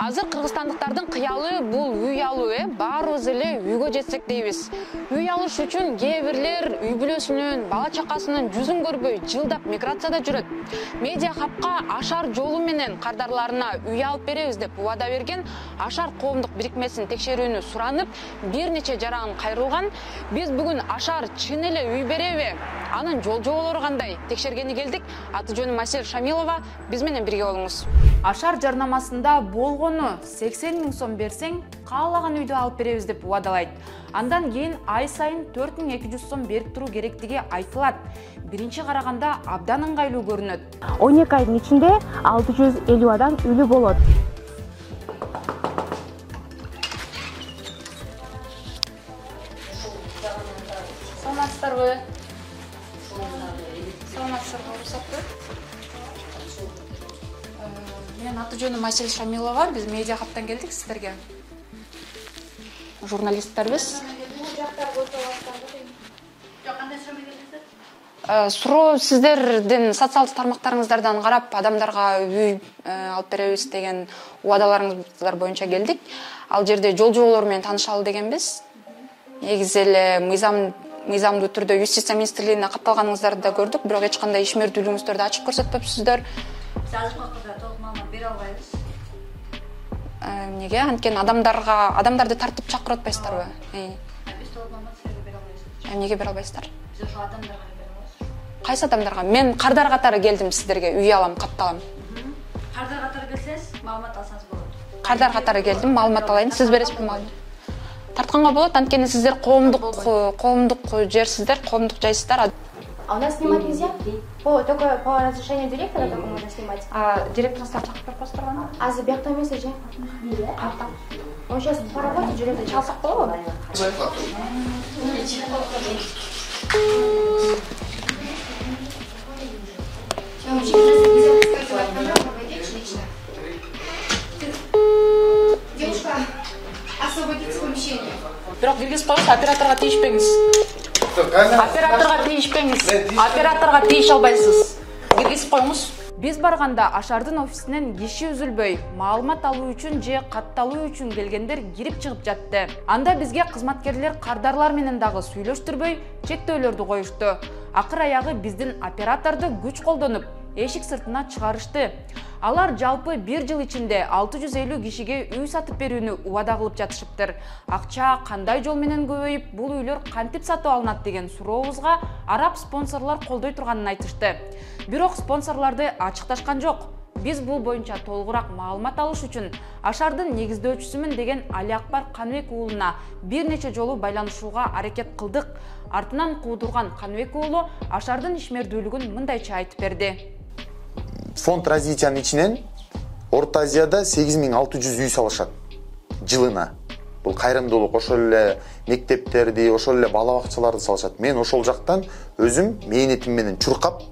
Азыр кыргызстандыктардын кыялы бул үй алуу, баарыбыз эле үйгө жетсек дейбиз. Үй алыш үчүн кээ бирлер үй бүлөсүнүн, бала чакасынын жүзүн көрбөй жылдап миграцияда жүрөт. Медиа хабка Ашар жолу менен кардарларына үй алып беребиз деп убада берген Ашар коомдук бирикмесинин текшерүүнү суранып, бир нече жаран кайрылган. Биз бүгүн Ашар чын эле үй береби? Анын жол жоболору кандай? Текшергени келдик. Аты жөнүм Асель Шамилова. Биз менен бирге болуңуз. Ашар жарнамасында болгону 80 000 сом берсең, каалаган үйдү алып беребиз деп убадалайт. Андан кийин ай сайын 4200 сом берип туруу керектиги айтылат. Биринчи караганда абдан ыңгайлуу көрүнөт. 12 айдын ичинде 650 адам үйлүү болот. Саламатсыздарбы? Саламатсыздарбы, уруксатпы? Мен аты жөнүм Асель Шамилова, биз медиа хаптан келдик сиздерге. Журналисттербиз. Суроо сиздердин социалдык тармактарыңыздардан карап, адамдарга үй алып беребиз деген убадаларыңыздар боюнча келдик. Ал жерде жол жоболору менен таанышалы дегенбиз. Негизи эле мыйзамдуу түрдө Юстиция министрлигине катталганыңыздарды да көрдүк, бирок эч кандай ишмердүүлүгүңүздөрдү ачык көрсөтпөпсүздөр. Азыркы убакытта толук маалымат бере албайбыз. Эмнеге? Анткени адамдарды тартып чакырып атпайсыздарбы? Биз толук маалымат силерге бере албайбыз. Эмнеге бере албайсыздар? Биз ошол адамдарга бере алабыз. Кайсы адамдарга? Мен кардар катары келдим сиздерге, үй алам, катталам. Кардар катары келсеңиз, маалымат алсаңыз болот. Кардар катары келдим, маалымат алайын. Сиз бересизби маалымат? Тартканга болот, анткени сиздер коомдук жерсиздер, коомдук жайсыздар. А у нас снимать нельзя? Только по разрешению директора только можно снимать. А директоруңуздар чакырып берипсиздерби? Азыр биякта эмес эже. Он сейчас по работе жүрөт. Чалсак болобу? Девушка, освободите помещение. Бирок киргизип коюңуз, операторго тийишпеңиз. Операторго тийише албайсыз. Киргизип коюңуз. Биз барганда Ашардын офисинен киши үзүлбөй, маалымат алуу үчүн же катталуу үчүн келгендер кирип чыгып жатты. Анда бизге кызматкерлер кардарлар менен дагы сүйлөштүрбөй, чектөөлөрдү коюшту. Акыр аягы биздин операторду күч колдонуп, эшик сыртына чыгарышты. Алар жалпы 1 жыл ичинде 650 кишиге үй сатып берүүнү убада кылып жатышыптыр. Акча кандай жол менен көбөйүп, бул үйлөр кантип сатып алынат деген сурообузга араб спонсорлор колдой турганын айтышты. Бирок спонсорлорду ачыкташкан жок. Биз бул боюнча толугураак маалымат алыш үчүн Ашардын негиздөөчүсүмүн деген Али Акбар Каныбек уулуна бир нече жолу байланышууга аракет кылдык. Артынан куудурган Каныбек уулу Ашардын ишмердүүлүгүн мындайча айтып берди. Фонд развитиянын ичинен Орто Азияда 8600 үй салышат жылына. Бул кайрымдуулук, ошол эле мектептерди, ошол эле бала бакчаларды салышат. Мен ошол жактан өзүм мээнетим менен чуркап,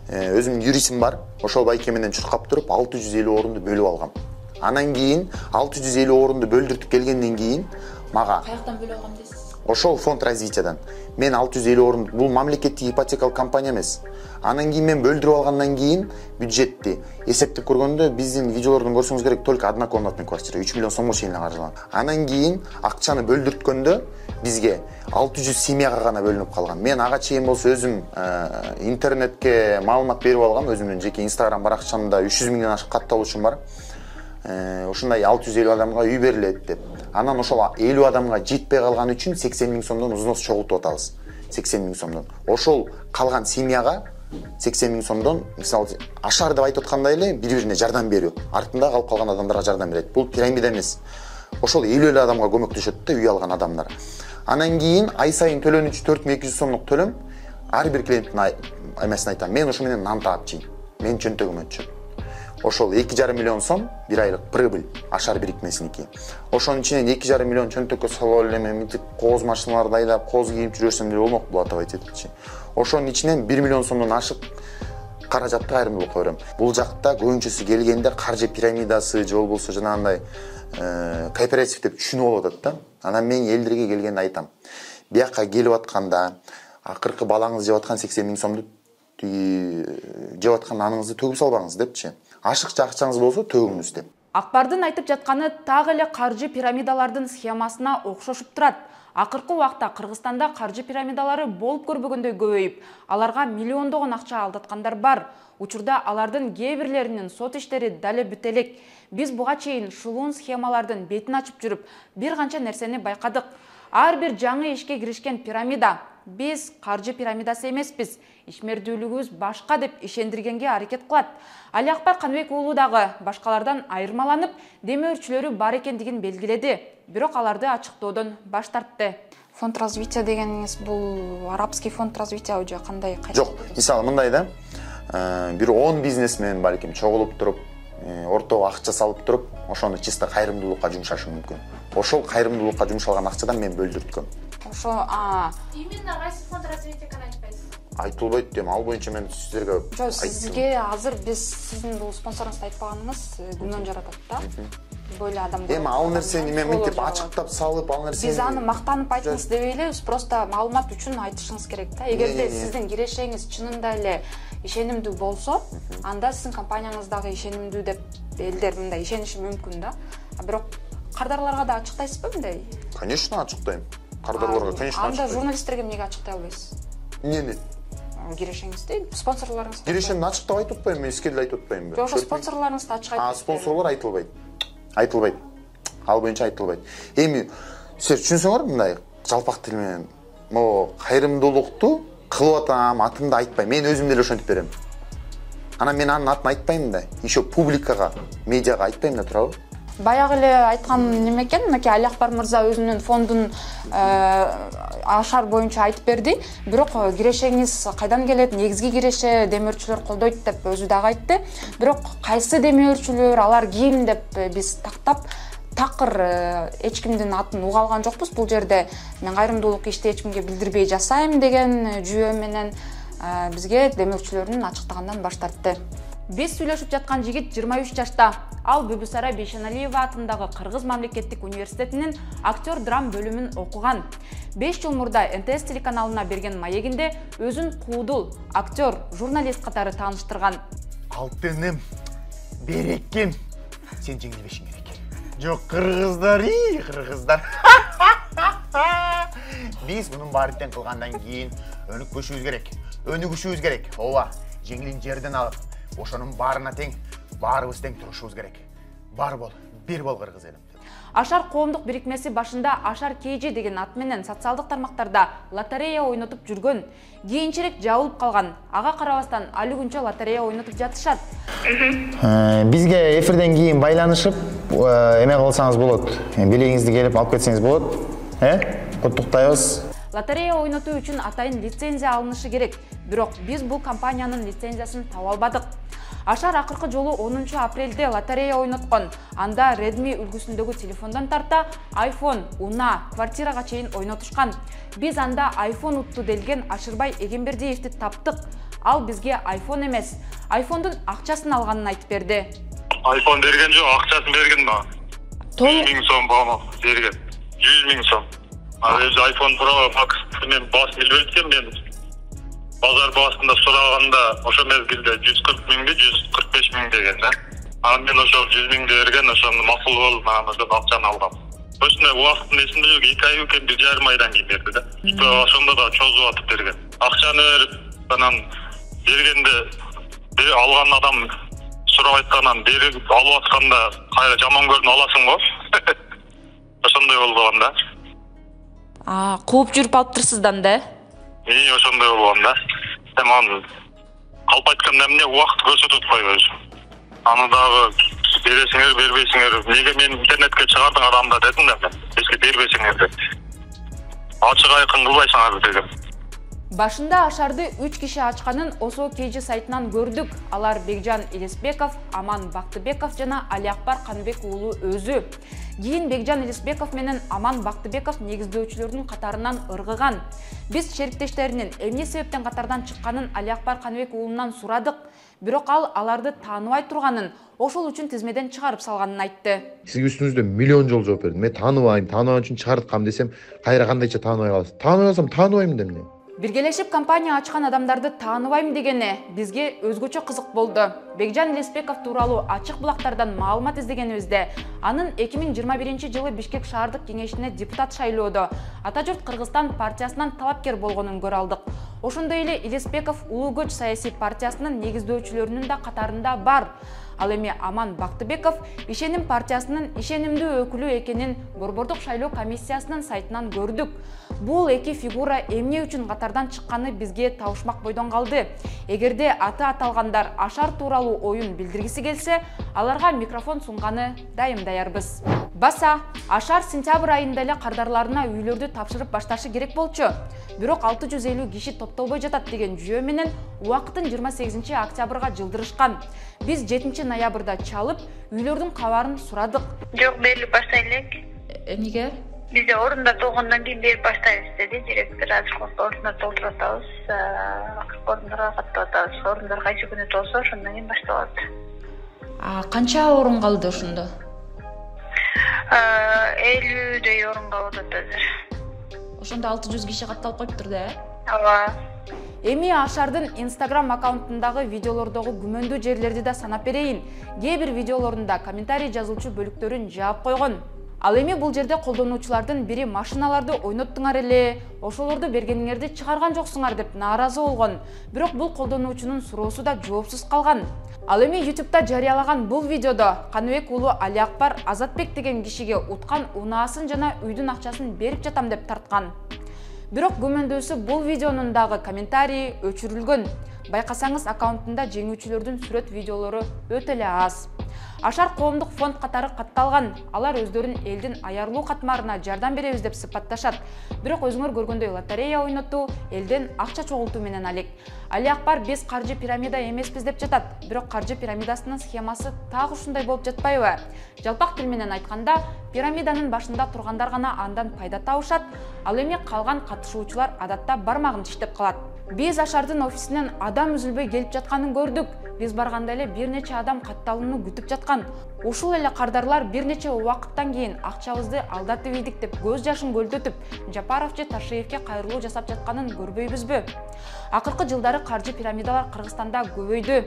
өзүм юристим бар, ошол байке менен чуркап туруп 650 орунду бөлүп алгам. Анан кийин 650 орунду бөлдүртүп келгенден кийин мага Каяктан бөлүп алгам дейсиз? Ошол фонд развитиядан. Мен 650 орун, бул мамлекеттик ипотекалык компания эмес. Анан кийин мен бөлдүрүп алгандан кийин бюджетти эсептеп көргөндө биздин видеолордон көрсөңүз керек, только однокомнатный квартира 3 миллион сомго чейин каржыланган. Анан кийин акчаны бөлдүрткөндө бизге 600 семьяга гана бөлүнүп калган. Мен ага чейин болсо өзүм интернетке маалымат берип алгам, өзүмдүн жеке Instagram баракчамда 300 миңден ашык катталуучум бар. Ушундай 650 адамга үй берилет деп. Анан ошол 50 адамга жетпей калган үчүн 80 000 сомдон взнос чогултуп атабыз. 80 000 сомдон. Ошол калган семьяга 80 000 сомдон, мисалы Ашар деп айтып аткандай эле бири-бирине жардам берүү. Артында калып калган адамдарга жардам берет. Бул пирамида эмес. Ошол 50 адамга көмөктөшөт да үй алган адамдар. Анан кийин ай сайын төлөнүүчү 4200 сомдук төлөм ар бир клиенттин эмесин айтам. Мен ошо менен нан таап жейм. Менин чөнтөгүмө түшөт. Ошол 2,5 миллион сом бир айлык прибыль Ашар бирикмесиники. Ошонун ичинен 2,5 миллион чөнтөккө салып эле мынтип кооз машиналарды айдап, кооз кийип жүрсөм деле болмок бул атап айтчы. Ошонун ичинен 1 миллион сомдон ашык каражатты кайрымдуулукка берем. Бул жакта көбүнчөсү келгенде каржы пирамидасы же болбосо жанагындай кооператив деп түшүнүп алып атат да. Анан мен элдерге келгенде айтам. Бияка келип атканда акыркы балаңыз жеп аткан 80 000 сомду жеп аткан наныңызды төгүп салбаңыз депчи. Ашыкча акчаңыз болсо төгүңүз деп. Акбардын айтып жатканы так эле каржы пирамидалардын схемасына окшошуп турат. Акыркы убакта Кыргызстанда каржы пирамидалары болуп көрбөгөндөй көбөйүп, аларга миллиондогон акча алдаткандар бар. Учурда алардын кээ бирлеринин сот иштери дале бүт элек. Биз буга чейин шулуун схемалардын бетин ачып жүрүп, бир канча нерсени байкадык. Ар бир жаңы ишке киришкен пирамида биз каржы пирамидасы эмеспиз, ишмердүүлүгүбүз башка деп ишендиргенге аракет кылат. Али Акбар Каныбек уулу дагы башкалардан айырмаланып, демөөрчүлөрү бар экендигин белгиледи, бирок аларды ачыктоодон баш тартты. Фонд развития дегениңиз бул арабский фонд развития же кандай? Жок, мисалы мындай да, бир 10 бизнесмен балким чогулуп туруп, ортого акча салып туруп, ошону чисто кайрымдуулукка жумшашы мүмкүн. Ошол кайрымдуулукка жумшалган акчадан мен бөлдүрткөм. Ошо, Именно кайсы фонд развития кана айтпайсыз? Айтылбайт дейм, ал боюнча мен сиздерге жок, сизге азыр биз сиздин бул спонсоруңузду айтпаганыңыз күнөө жаратат да. Бойлы адамдар. Эми ал нерсени мен мынтип ачыктап салып, ал нерсени биз аны мактанып айтыңыз деп элебиз, просто маалымат үчүн айтышыңыз керек да. Эгерде сиздин кирешеңиз чынында эле ишенимдүү болсо, анда сиздин компанияңыздагы ишенимдүү деп элдер мындай ишениши мүмкүн да. Бирок кардарларга да ачыктайсызбы мындай? Конечно, ачыктайм. Кардарларга, конечно, ачыктайм. Анда ачыктайм. журналисттерге эмнеге ачыктай албайсыз? Эмнени? Кирешеңизди, спонсорлоруңуз. Кирешемди ачыктап айтып атпайм, мен эскериле айтып атпаймынбы? Ошо спонсорлоруңузду ачык айтып. Спонсорлор айтылбайт. Айтылбайт. Ал боюнча айтылбайт. Эми силер түшүнсөңөр мындай жалпак тил менен могу кайрымдуулукту кылып атам, атымды айтпайм. Мен өзүм деле ошентип берем. Анан мен анын атын айтпайм да, еще публикага, медиага айтпайм да, туурабы? Баягы эле айткан неме экен, мынакей Али Акбар мырза өзүнүн фондун ашар боюнча айтып берди. Бирок кирешеңиз кайдан келет, негизги киреше демөөрчүлөр колдойт деп өзү дагы айтты. Бирок кайсы демөөрчүлөр, алар ким деп биз тактап такыр эч кимдин атын уга алган жокпуз. Бул жерде мен кайрымдуулук ишти эч кимге билдирбей жасайм деген жүйө менен бизге демөөрчүлөрүн ачыктагандан баш тартты. Биз сүйлөшүп жаткан жигит 23 жашта. Ал Бүбүсара Бейшеналиева атындагы Кыргыз мамлекеттик университетинин актер драм бөлүмүн окуган. 5 жыл мурда НТС телеканалына берген маегинде өзүн куудул актер, журналист катары тааныштырган. Алтыным, берекем, сен жеңилбешиң керек. Жок, кыргыздар, кыргыздар. Биз мунун баарын кылгандан кийин өнүкпөшүбүз керек. Өнүгүшүбүз керек. Ооба, жеңилин жерден алып, ошонун баарына тең, баарыбыз тең турушубуз керек. Бар бол, бир бол кыргыз элим. Ашар коомдук бирикмеси башында Ашар KG деген ат менен социалдык тармактарда лотерея ойнотуп жүргөн. Кийинчерээк жабылып калган. Ага карабастан али күнчө лотерея ойнотуп жатышат. Бизге эфирден кийин байланышып, эме кылсаңыз болот. Билегиңизди келип алып кетсеңиз болот. Куттуктайбыз. Лотерея ойнотуу үчүн атайын лицензия алынышы керек. Бирок биз бул компаниянын лицензиясын таба албадык. Ашар акыркы жолу 10 апрелде лотерея ойноткон. Анда Redmi үлгүсүндөгү телефондон тарта iPhone, Уна, квартирага чейин ойнотушкан. Биз анда iPhone утту делген Ашырбай Эгембердиевди таптык. Ал бизге iPhone эмес, iPhone'дун акчасын алганын айтып берди. iPhone берген жок, акчасын берген да. 100 000 сом бама берген. 100 000 сом. Ал iPhone Pro Max мен бас билбейт мен. Базар басында сураганда ошо мезгилде 140 000 145 000 деген да. Анан мен ошо 100 000 берген, ошону макул болуп, анан ошо акчаны алгам. Ошондой убакыттын эсимде жок, 2 ай экен, 1,5 айдан кийин берди да. Ошондо да чозуп атып берген. Акчаны берип, анан бергенде алган адам сурап айткандан берип алып атканда кайра жаман көрүнүп аласың го. Ошондой болгон да. Кууп жүрүп алыптырсыз да? Ошондой болгон да. Аны калп айтканда эмне убакыт көрсөтүп атпайбы өзү. Аны дагы бересиңер, бербейсиңер, неге мен интернетке чыгардың адамда дедим да мен. Эске бербейсиңер деп. Ачык айкын кылбайсыңар дедим. Башында Ашарды 3 киши ачканын Осо KG сайтынан көрдүк. Алар Бекжан Элесбеков, Аман Бактыбеков жана Али Акбар Каныбек уулу өзү. Кийин Бекжан Элесбеков менен Аман Бактыбеков негиздөөчүлөрдүн катарынан ыргыган. Биз шериктештеринин эмне себептен катардан чыкканын Али Акбар Каныбек уулунан сурадык. Бирок ал аларды тааныбай турганын, ошол үчүн тизмеден чыгарып салганын айтты. Сизге үстүңүздө миллион жол жооп бердим. Мен тааныбайм, тааныбаган үчүн чыгарткам десем, кайра кандайча тааныбай каласыз? Тааныбай калсам тааныбайм да эмне? Биргелешип компания ачкан адамдарды тааныбайм дегени бизге өзгөчө кызык болду. Бекжан Илеспеков тууралуу ачык булактардан маалымат издегенибизде, анын 2021 жылы Бишкек шаардык кеңешине депутат шайлоодо Ата журт Кыргызстан партиясынан талапкер болгонун көрө алдык. Ошондой эле Илеспеков Улуу көч саясий партиясынын негиздөөчүлөрүнүн да катарында бар. Ал эми Аман Бактыбеков Ишеним партиясынын ишенимдүү өкүлү экенин Борбордук шайлоо комиссиясынын сайтынан көрдүк. Бул эки фигура эмне үчүн катардан чыкканы бизге табышмак бойдон калды. Эгерде аты аталгандар Ашар тууралуу оюн билдиргиси келсе, аларга микрофон сунганы дайым даярбыз. Баса, Ашар сентябрь айында эле кардарларына үйлөрдү тапшырып башташы керек болчу. Бирок 650 киши топтолбой жатат деген жүйө менен убакытын 28 октябрга жылдырышкан. Биз 7 ноябрда чалып, үйлөрдүн кабарын сурадык. Жок, берилип баштайлы элек. Эмнеге? Бизде орундар болгондон кийин берип баштайбыз деди директор. Азыр орундар толтуруп атабыз, орундарга каттап атабыз. Орундар кайсы күнү толсо, ошондон кийин башталат. Канча орун калды ошондо? 50 орун калып атат азыр. Ошондо 600 киши катталып коюптур да, Ооба. Эми Ашардын Instagram аккаунтундагы видеолордогу күмөндүү жерлерди да санап берейин. Кээ бир видеолорунда комментарий жазуучу бөлүктөрүн жаап койгон. Ал эми бул жерде колдонуучулардын бири машиналарды ойноттуңар эле, ошолорду бергениңерди чыгарган жоксуңар деп нааразы болгон. Бирок бул колдонуучунун суроосу да жоопсуз калган. Ал эми YouTube'да жарыялаган бул видеодо Каныбек уулу Алиакбар Азатбек деген кишиге уткан унаасын жана үйдүн акчасын берип жатам деп тарткан. Бирок күмөндөөсү бул видеонун дагы комментарий өчүрүлгөн. Байкасаңыз аккаунтунда жеңүүчүлөрдүн сүрөт видеолору өтө эле аз. Ашар коомдук фонд катары катталган. Алар өздөрүн элдин аярлуу катмарына жардам беребиз деп сыпатташат. Бирок өзүңөр көргөндөй лотерея ойнотуу, элден акча чогултуу менен алек. Алиакбар биз каржы пирамида эмеспиз деп жатат. Бирок каржы пирамидасынын схемасы так ушундай болуп жатпайбы? Жалпак тил менен айтканда, пирамиданын башында тургандар гана андан пайда табышат, ал эми калган катышуучулар адатта бармагын тиштеп калат. Биз Ашардын офисинен адам үзүлбөй келип жатканын көрдүк. Биз барганда эле бир нече адам катталууну күтүп жаткан. Ушул эле кардарлар бир нече убакыттан кийин акчабызды алдатып ийдик деп көз жашын көлдөтүп, Жапаров же Ташиевке кайрылуу жасап жатканын көрбөйбүзбү? Акыркы жылдары каржы пирамидалар Кыргызстанда көбөйдү.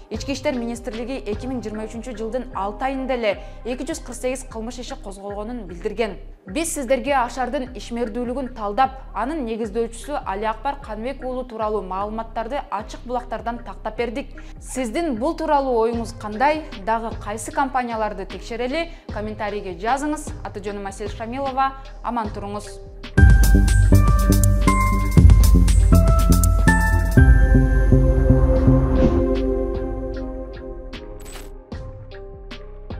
Ички иштер министрлиги 2023 жылдын 6 айында эле 248 кылмыш иши козголгонун билдирген. Биз сиздерге Ашардын ишмердүүлүгүн талдап, анын негиздөөчүсү Алиакбар Каныбек уулу тууралуу маалыматтарды ачык булактардан тактап бердик. Сиздин бул тууралуу оюңуз кандай? Дагы кайсы компанияларды текшерели? Комментарийге жазыңыз. Аты жөнүм Асель Шамилова. Аман туруңуз.